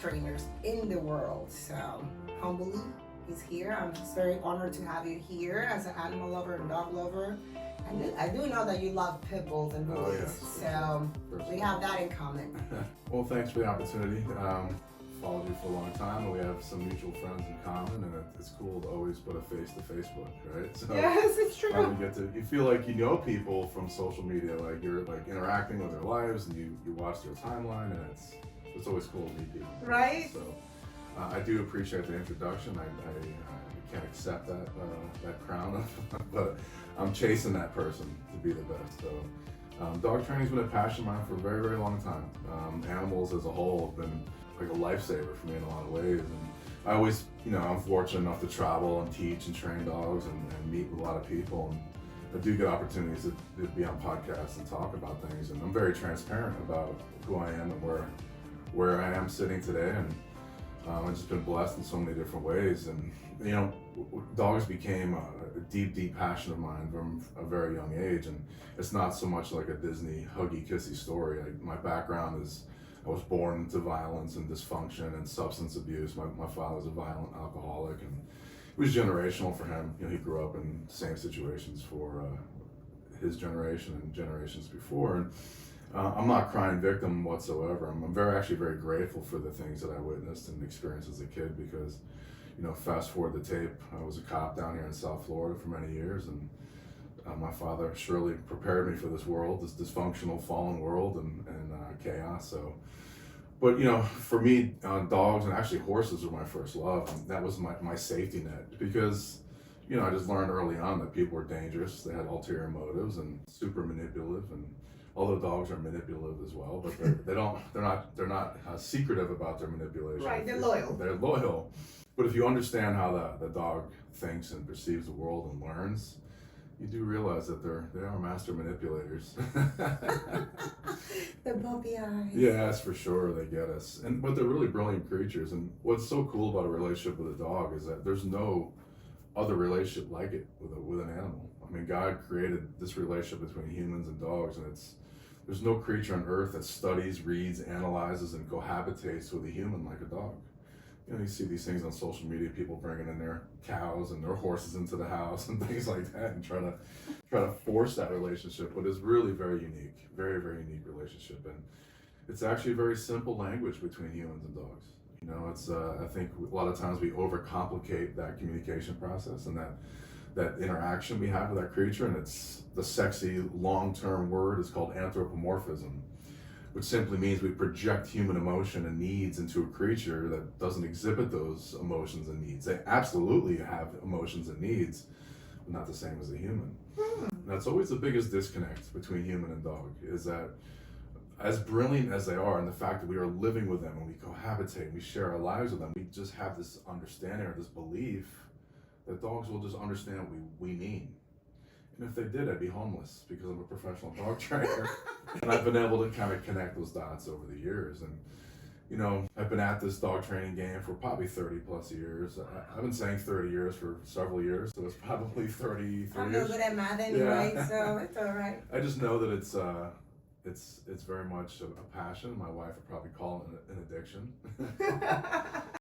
trainers in the world. So humbly, he's here. I'm just very honored to have you here as an animal lover and dog lover. And I do know that you love pit bulls and bullies, so we have that in common. Well, thanks for the opportunity. Followed you for a long time, and we have some mutual friends in common, and it's cool to always put a face to Facebook, right? So yes, it's true. You feel like you know people from social media, like you're like interacting with their lives, and you watch their timeline, and it's always cool to meet people. Right. So I do appreciate the introduction. I can't accept that crown, but I'm chasing that person to be the best. So. Dog training's been a passion of mine for a very, very long time. Animals as a whole have been like a lifesaver for me in a lot of ways. And I always, I'm fortunate enough to travel and teach and train dogs and meet with a lot of people. And I do get opportunities to be on podcasts and talk about things. And I'm very transparent about who I am and where I am sitting today. And I've just been blessed in so many different ways. And, dogs became a deep, deep passion of mine from a very young age. And it's not so much like a Disney huggy kissy story. My background is I was born into violence and dysfunction and substance abuse. My father was a violent alcoholic, and it was generational for him. He grew up in the same situations for his generation and generations before. And I'm not crying victim whatsoever. I'm actually very grateful for the things that I witnessed and experienced as a kid because, fast forward the tape, I was a cop down here in South Florida for many years, and my father surely prepared me for this world, this dysfunctional, fallen world and chaos. So, but for me, dogs and actually horses were my first love, and that was my safety net because, I just learned early on that people were dangerous. They had ulterior motives and super manipulative, and although dogs are manipulative as well, but they're not secretive about their manipulation. Right, they're loyal. They're loyal. But if you understand how the dog thinks and perceives the world and learns, you do realize that they are master manipulators. The puppy eyes. Yes, for sure, they get us. But they're really brilliant creatures. And what's so cool about a relationship with a dog is that there's no other relationship like it with an animal. I mean, God created this relationship between humans and dogs, and there's no creature on earth that studies, reads, analyzes, and cohabitates with a human like a dog. You see these things on social media, people bringing in their cows and their horses into the house and things like that, and try to force that relationship. But it's really very unique, very, very unique relationship, and it's actually a very simple language between humans and dogs. It's I think a lot of times we overcomplicate that communication process and that interaction we have with that creature, and it's the sexy long-term word is called anthropomorphism, which simply means we project human emotion and needs into a creature that doesn't exhibit those emotions and needs. They absolutely have emotions and needs, but not the same as a human. And that's always the biggest disconnect between human and dog, is that as brilliant as they are, and the fact that we are living with them and we cohabitate, we share our lives with them, we just have this understanding or this belief that dogs will just understand what we mean. And if they did, I'd be homeless because I'm a professional dog trainer. And I've been able to kind of connect those dots over the years. And, I've been at this dog training game for probably 30 plus years. I've been saying 30 years for several years, so it's probably 33 years. I'm no good at math anyway, so it's all right. I just know that it's very much a passion. My wife would probably call it an addiction.